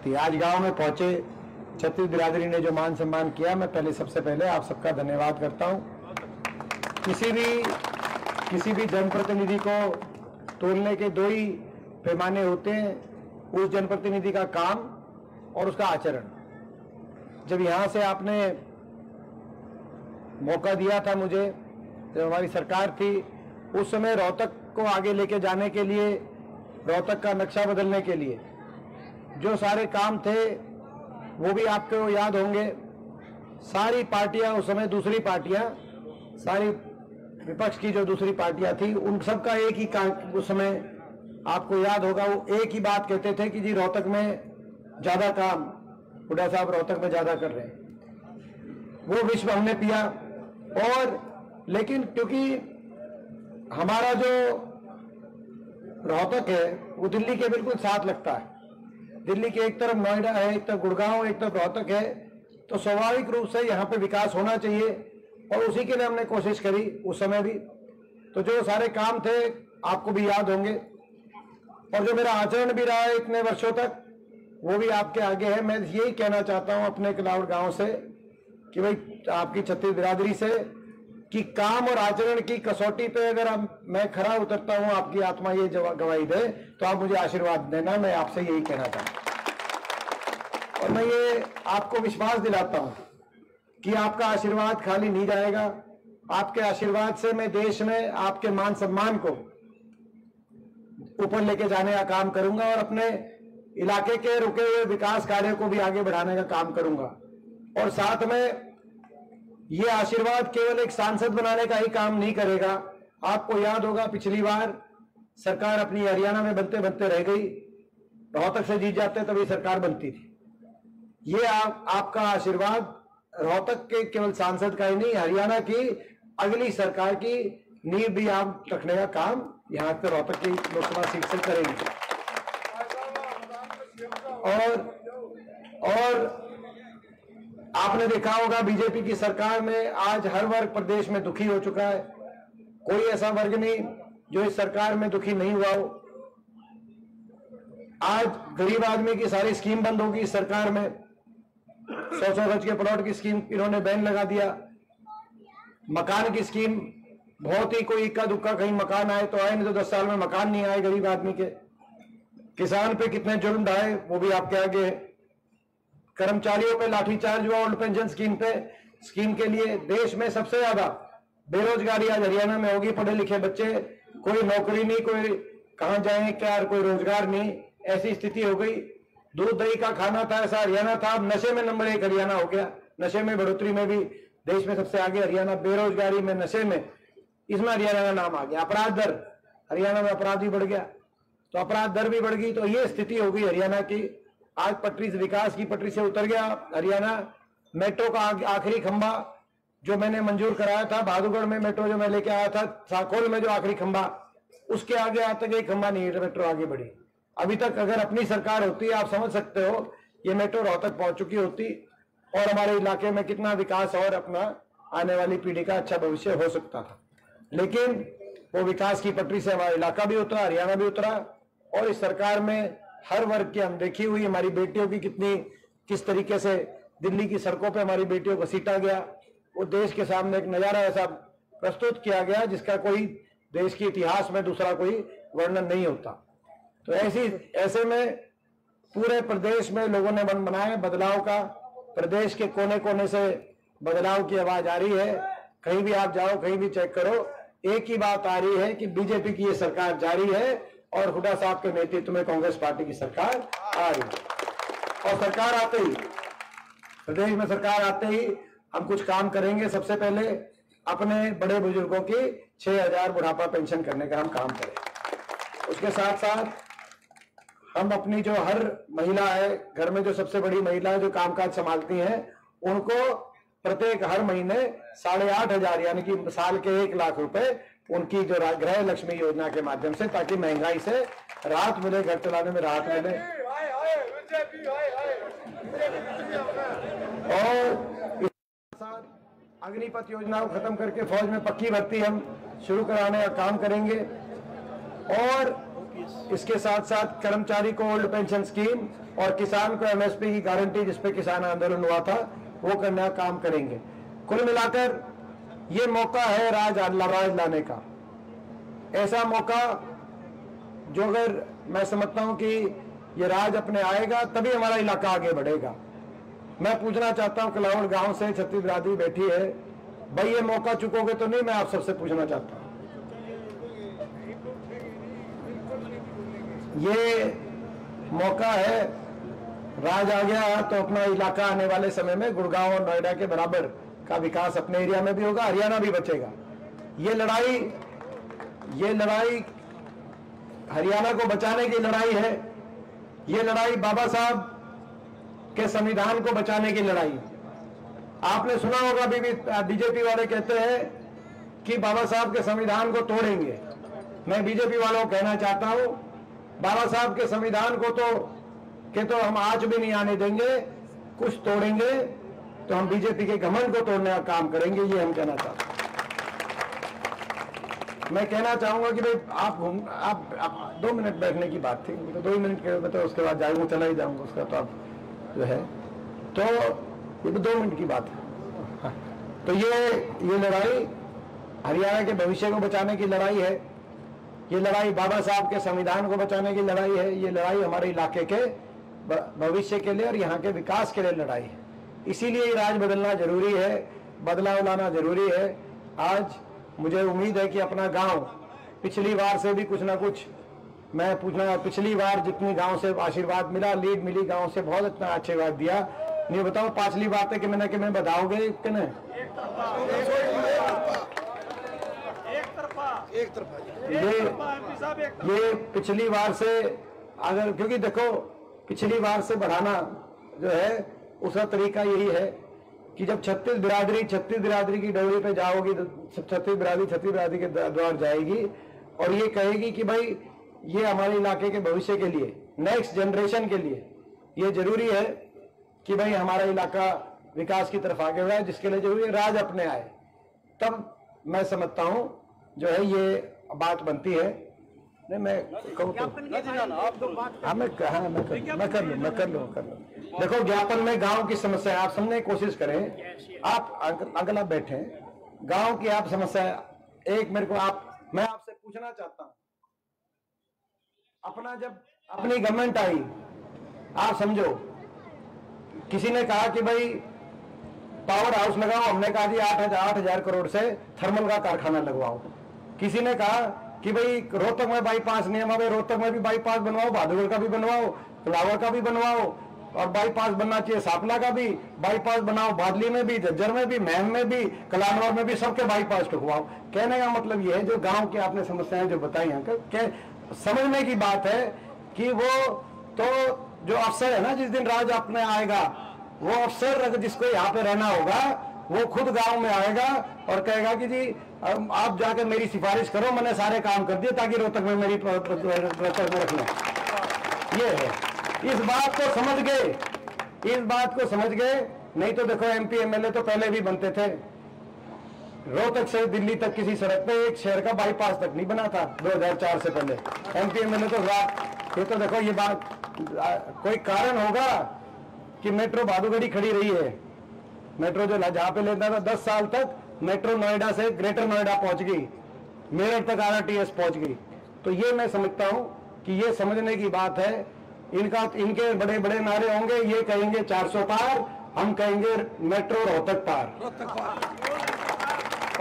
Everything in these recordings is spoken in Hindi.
सकती है। आज गांव में पहुंचे छत्तीस बिरादरी ने जो मान सम्मान किया, मैं पहले सबसे पहले आप सबका धन्यवाद करता हूं। किसी भी जनप्रतिनिधि को तोलने के दो ही पैमाने होते हैं, उस जनप्रतिनिधि का काम और उसका आचरण। जब यहां से आपने मौका दिया था मुझे, जब हमारी सरकार थी, उस समय रोहतक को आगे लेके जाने के लिए, रोहतक का नक्शा बदलने के लिए जो सारे काम थे वो भी आपको याद होंगे। सारी पार्टियां उस समय, दूसरी पार्टियां, सारी विपक्ष की जो दूसरी पार्टियां थी, उन सबका एक ही काम उस समय आपको याद होगा, वो एक ही बात कहते थे कि जी रोहतक में ज्यादा काम, हुड्डा साहब रोहतक में ज्यादा कर रहे हैं। वो विश्व हमने पिया। और लेकिन क्योंकि हमारा जो रोहतक है वो दिल्ली के बिल्कुल साथ लगता है, दिल्ली के एक तरफ नोएडा है, एक तरफ गुड़गांव, एक तरफ रोहतक है, तो स्वाभाविक रूप से यहाँ पे विकास होना चाहिए और उसी के लिए हमने कोशिश करी उस समय भी। तो जो सारे काम थे आपको भी याद होंगे, और जो मेरा आचरण भी रहा है इतने वर्षों तक, वो भी आपके आगे है। मैं यही कहना चाहता हूं अपने किलावड़ गांव से कि भाई आपकी छत्तीस बिरादरी से कि काम और आचरण की कसौटी पे अगर मैं खरा उतरता हूं, आपकी आत्मा ये गवाही दे, तो आप मुझे आशीर्वाद देना। मैं आपसे यही कहना चाहता हूं और मैं ये आपको विश्वास दिलाता हूं कि आपका आशीर्वाद खाली नहीं जाएगा। आपके आशीर्वाद से मैं देश में आपके मान सम्मान को ऊपर लेके जाने का काम करूंगा और अपने इलाके के रुके हुए विकास कार्यों को भी आगे बढ़ाने का काम करूंगा। और साथ में ये आशीर्वाद केवल एक सांसद बनाने का ही काम नहीं करेगा। आपको याद होगा पिछली बार सरकार अपनी हरियाणा में बनते बनते रह गई, रोहतक से जीत जाते तभी सरकार बनती थी। ये आपका आशीर्वाद रोहतक के केवल सांसद का ही नहीं, हरियाणा की अगली सरकार की नींव भी आप रखने का काम यहाँ पे रोहतक की लोकसभा सीट से करेंगे। और आपने देखा होगा बीजेपी की सरकार में आज हर वर्ग प्रदेश में दुखी हो चुका है। कोई ऐसा वर्ग नहीं जो इस सरकार में दुखी नहीं हुआ हो। आज गरीब आदमी की सारी स्कीम बंद होगी इस सरकार में। 100 गज के प्लॉट की स्कीम इन्होंने बैन लगा दिया। मकान की स्कीम, बहुत ही कोई इक्का दुक्का कहीं मकान आए तो आए, नहीं तो 10 साल में मकान नहीं आए गरीब आदमी के। किसान पे कितने जुल्म ढाए वो भी आपके आगे है। कर्मचारियों पे लाठीचार्ज हुआ ओल्ड पेंशन स्कीम के लिए। देश में सबसे ज्यादा बेरोजगारी आज हरियाणा में होगी। पढ़े लिखे बच्चे, कोई नौकरी नहीं, कोई कहां जाए क्या, कोई रोजगार नहीं, ऐसी स्थिति हो गई। दूध दही का खाना था ऐसा हरियाणा था, अब नशे में नंबर 1 हरियाणा हो गया। नशे में बढ़ोतरी में भी देश में सबसे आगे हरियाणा, बेरोजगारी में, नशे में, इसमें हरियाणा का नाम आ गया। अपराध दर, हरियाणा में अपराध भी बढ़ गया, तो अपराध दर भी बढ़ गई। तो ये स्थिति हो गई हरियाणा की। आज पटरी से, विकास की पटरी से उतर गया हरियाणा। मेट्रो का आखिरी खंभा जो मैंने मंजूर कराया था, बहादुरगढ़ में मेट्रो जो मैं लेके आया था, साकोल में जो आखिरी खंभा, उसके आगे आज तक एक खंभा नहीं है, मेट्रो आगे बढ़ी। अभी तक अगर अपनी सरकार होती, आप समझ सकते हो ये मेट्रो रोहतक पहुंच चुकी होती और हमारे इलाके में कितना विकास और अपना आने वाली पीढ़ी का अच्छा भविष्य हो सकता था। लेकिन वो विकास की पटरी से हमारा इलाका भी उतरा, हरियाणा भी उतरा। और इस सरकार में हर वर्ग की अनदेखी हुई। हमारी बेटियों की किस तरीके से दिल्ली की सड़कों पे हमारी बेटियों को सीटा गया, वो देश के सामने एक नजारा ऐसा प्रस्तुत किया गया जिसका कोई देश के इतिहास में दूसरा कोई वर्णन नहीं होता। तो ऐसे में पूरे प्रदेश में लोगों ने मन बनाया बदलाव का। प्रदेश के कोने कोने से बदलाव की आवाज आ रही है। कहीं भी आप जाओ, कहीं भी चेक करो, एक ही बात आ रही है कि बीजेपी की ये सरकार जारी है और हुड्डा साहब के नेतृत्व में कांग्रेस पार्टी की सरकार आ रही है। और सरकार आते ही, प्रदेश में सरकार आते ही हम कुछ काम करेंगे। सबसे पहले अपने बड़े बुजुर्गों की 6000 बुढ़ापा पेंशन करने का हम काम करें। उसके साथ साथ हम अपनी जो हर महिला है, घर में जो सबसे बड़ी महिला जो कामकाज संभालती हैं, उनको प्रत्येक हर महीने 8,500 यानी कि साल के 1 लाख रुपए उनकी जो गृह लक्ष्मी योजना के माध्यम से, ताकि महंगाई से राहत मिले, घर चलाने में राहत मिले। और इसके साथ अग्निपथ योजना को खत्म करके फौज में पक्की भर्ती हम शुरू कराने का काम करेंगे। और इसके साथ साथ कर्मचारी को ओल्ड पेंशन स्कीम और किसान को एमएसपी की गारंटी, जिसपे किसान आंदोलन हुआ था, वो करने का काम करेंगे। कुल मिलाकर ये मौका है राज लाने का, ऐसा मौका जो अगर मैं समझता हूं कि ये राज अपने आएगा तभी हमारा इलाका आगे बढ़ेगा। मैं पूछना चाहता हूं, कलावड़ गांव से छत्तीस बिरादरी बैठी है, भाई ये मौका चुकोगे तो नहीं? मैं आप सबसे पूछना चाहता हूं। ये मौका है, राज आ गया तो अपना इलाका आने वाले समय में गुड़गांव और नोएडा के बराबर का विकास अपने एरिया में भी होगा, हरियाणा भी बचेगा। ये लड़ाई हरियाणा को बचाने की लड़ाई है। ये लड़ाई बाबा साहब के संविधान को बचाने की लड़ाई। आपने सुना होगा, बीजेपी वाले कहते हैं कि बाबा साहब के संविधान को तोड़ेंगे। मैं बीजेपी वालों को कहना चाहता हूं, बाबा साहब के संविधान को तो हम आज भी नहीं आने देंगे। कुछ तोड़ेंगे तो हम बीजेपी के घमंड को तोड़ने का काम करेंगे, ये हम कहना चाहते हैं। मैं कहना चाहूंगा कि भाई आप 2 मिनट बैठने की बात थी, तो 2 मिनट के मतलब उसके बाद जाऊंगा, चला ही जाऊंगा उसका, तो आप जो है तो ये तो 2 मिनट की बात है। तो ये लड़ाई हरियाणा के भविष्य को बचाने की लड़ाई है। ये लड़ाई बाबा साहब के संविधान को बचाने की लड़ाई है। ये लड़ाई हमारे इलाके के भविष्य के लिए और यहाँ के विकास के लिए लड़ाई है। इसीलिए ये राज बदलना जरूरी है, बदलाव लाना जरूरी है। आज मुझे उम्मीद है कि अपना गांव पिछली बार से भी कुछ ना कुछ, मैं पूछना, पिछली बार जितनी गांव से आशीर्वाद मिला, लीड मिली गांव से, बहुत इतना आशीर्वाद दिया। नहीं बताओ पांचली बात है कि मैंने बताओगे कि नहीं? ये पिछली बार से अगर, क्योंकि देखो पिछली बार से बढ़ाना जो है उसका तरीका यही है कि जब छत्तीस बिरादरी की डोरी पे जाओगी तो छत्तीस बिरादरी के द्वार जाएगी और ये कहेगी कि भाई ये हमारे इलाके के भविष्य के लिए, नेक्स्ट जनरेशन के लिए ये जरूरी है कि भाई हमारा इलाका विकास की तरफ आगे बढ़े, जिसके लिए जरूरी है राज अपने आए। तब मैं समझता हूं जो है ये बात बनती है। नहीं मैं कहूँ तो मैं कर लूँ। देखो ज्ञापन में गांव की समस्या आप समझने की कोशिश करें। आप अगर आप बैठे गांव की आप समस्या एक मेरे को मैं आपसे पूछना चाहता हूं, जब अपनी गवर्नमेंट आई, आप समझो किसी ने कहा कि भाई पावर हाउस लगाओ, हमने कहा जी 8,000 करोड़ से थर्मल का कारखाना लगवाओ। किसी ने कहा कि भाई रोहतक में बाईपास नियम है, रोहतक में भी बाईपास बनवाओ, बहादुरगढ़ का भी बनवाओ, कलावर का भी बनवाओ, और बाईपास बनना चाहिए सांपला का भी बाईपास बनाओ, बादली में भी, झज्जर में भी, महम में भी, कलानौर में भी, सबके बाईपास ठुकवाओ। कहने का मतलब यह है जो गांव की आपने समस्याएं जो बताई हैं, समझने की बात है कि वो तो जो अफसर है ना, जिस दिन राज अपने आएगा, वो अफसर जिसको यहाँ पे रहना होगा वो खुद गांव में आएगा और कहेगा कि जी आप जाकर मेरी सिफारिश करो, मैंने सारे काम कर दिए ताकि रोहतक में मेरी रोहतक में रख लो। ये है, इस बात को समझ गए। नहीं तो देखो एमपी एमएलए तो पहले भी बनते थे, रोहतक से दिल्ली तक किसी सड़क पे एक शहर का बाईपास तक नहीं बना था 2004 से पहले। एमपी एमएलए तो ये तो देखो ये बात कोई कारण होगा कि मेट्रो बहादुरगढ़ खड़ी रही है। मेट्रो जो जहां पे लेता था 10 साल तक मेट्रो नोएडा से ग्रेटर नोएडा पहुंच गई, मेरठ तक आरटीएस पहुंच गई। तो ये मैं समझता हूं कि ये समझने की बात है। इनके बड़े बड़े नारे होंगे, ये कहेंगे 400 पार, हम कहेंगे मेट्रो रोहतक पार।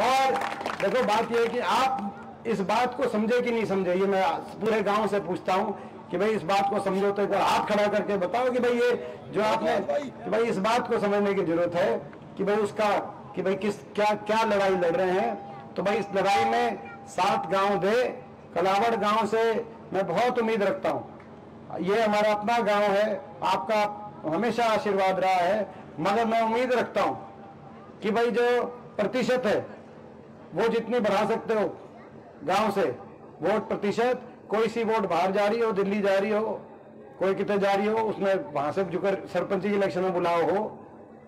और देखो बात यह है कि आप इस बात को समझे कि नहीं समझे, ये मैं पूरे गांव से पूछता हूं कि भाई इस बात को समझो तो हाथ खड़ा करके बताओ कि भाई ये जो आपने कि भाई इस बात को समझने की जरूरत है कि भाई उसका कि भाई क्या लड़ाई लड़ रहे हैं। तो भाई इस लड़ाई में 7 गांव दे, कलावड़ गांव से मैं बहुत उम्मीद रखता हूं। ये हमारा अपना गांव है, आपका हमेशा आशीर्वाद रहा है, मगर मैं उम्मीद रखता हूं कि भाई जो प्रतिशत है वो जितनी बढ़ा सकते हो गांव से वोट प्रतिशत, कोई सी वोट बाहर जा रही हो, दिल्ली जा रही हो, कोई कितने जा रही हो, उसमें वहां से जुकर सरपंच की इलेक्शन में बुलाओ हो,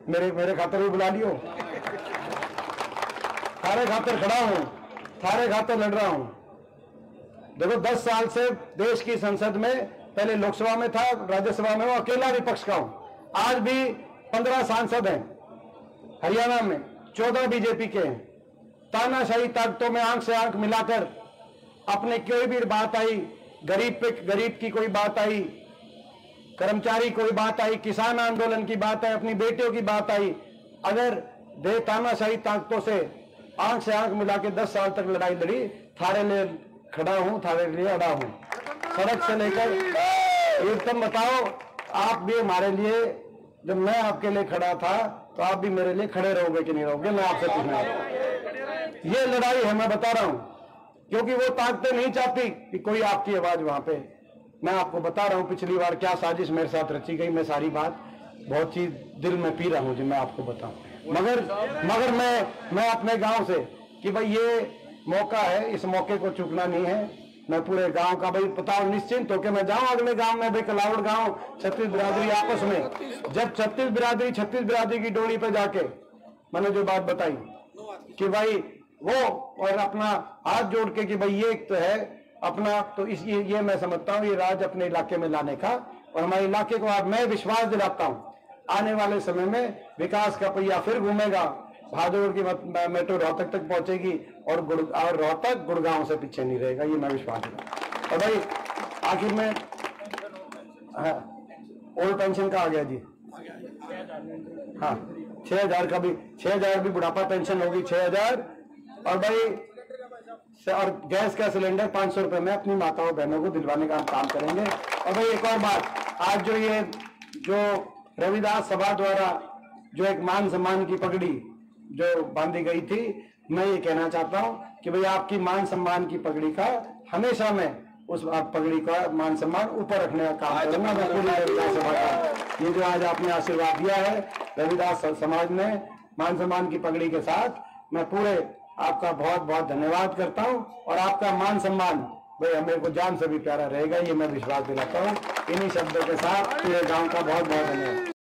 मेरे खातर भी बुला लियो, थारे खातर खड़ा हूं, थारे खातर लड़ रहा हूं। देखो 10 साल से देश की संसद में, पहले लोकसभा में था, राज्यसभा में, वो अकेला विपक्ष का हूं। आज भी 15 सांसद हैं हरियाणा में, 14 बीजेपी के हैं। तानाशाही ताकतों में आंख से आंख मिलाकर अपने कोई भी बात आई, गरीब की कोई बात आई, कर्मचारी कोई बात आई, किसान आंदोलन की बात आई, अपनी बेटियों की बात आई, अगर तानाशाही ताकतों से आंख मिला के 10 साल तक लड़ाई लड़ी, थारे लिए खड़ा हूं, थारे लिए अड़ा हूं, सड़क से लेकर एकदम। बताओ आप भी हमारे लिए, जब मैं आपके लिए खड़ा था तो आप भी मेरे लिए खड़े रहोगे कि नहीं रहोगे? मैं आपसे पूछना, ये लड़ाई है, मैं बता रहा हूं, क्योंकि वो ताकतें नहीं चाहती कि कोई आपकी आवाज वहां पे। मैं आपको बता रहा हूं पिछली बार क्या साजिश मेरे साथ रची गई, मैं सारी बात बहुत चीज दिल में पी रहा हूं जी, मैं आपको बताऊं। मगर मैं अपने गांव से कि भाई ये मौका है, इस मौके को चूकना नहीं है। मैं पूरे गांव का भाई बताओ, निश्चिंत होकर मैं जाऊं अगले गांव में, भाई कलावड़ गांव, 36 बिरादरी आपस में, जब 36 बिरादरी की डोली पे जाके मैंने जो बात बताई कि भाई वो, और अपना हाथ जोड़ के कि भाई ये तो है अपना, तो ये मैं समझता हूं ये राज अपने इलाके में लाने का, और हमारे इलाके को आज मैं विश्वास दिलाता हूं आने वाले समय में विकास का पहिया फिर घूमेगा, भादोड़ की मेट्रो रोहतक तक पहुंचेगी, और रोहतक गुड़गांव से पीछे नहीं रहेगा, ये मैं विश्वास दिलाता। और भाई आखिर में ओल्ड पेंशन का आ गया जी, हाँ 6,000 का भी, 6,000 भी बुढ़ापा पेंशन होगी 6,000। और भाई और गैस का सिलेंडर 500 रुपए में अपनी माताओं बहनों को दिलवाने का हम काम करेंगे। और भाई एक और बात, आज जो रविदास सभा द्वारा जो एक मान सम्मान की पगड़ी जो बांधी गई थी, मैं ये कहना चाहता हूं कि भाई आपकी मान सम्मान की पगड़ी का हमेशा मैं उस पगड़ी का मान सम्मान ऊपर रखने का काम करूंगा। मैं पूरी रविदास सभा का ये जो आज आपने आशीर्वाद दिया है रविदास समाज ने मान सम्मान की पगड़ी के साथ, मैं पूरे आपका बहुत बहुत धन्यवाद करता हूं। और आपका मान सम्मान भाई मेरे को जान से भी प्यारा रहेगा, ये मैं विश्वास दिलाता हूं। इन्हीं शब्दों के साथ पूरे गांव का बहुत बहुत धन्यवाद।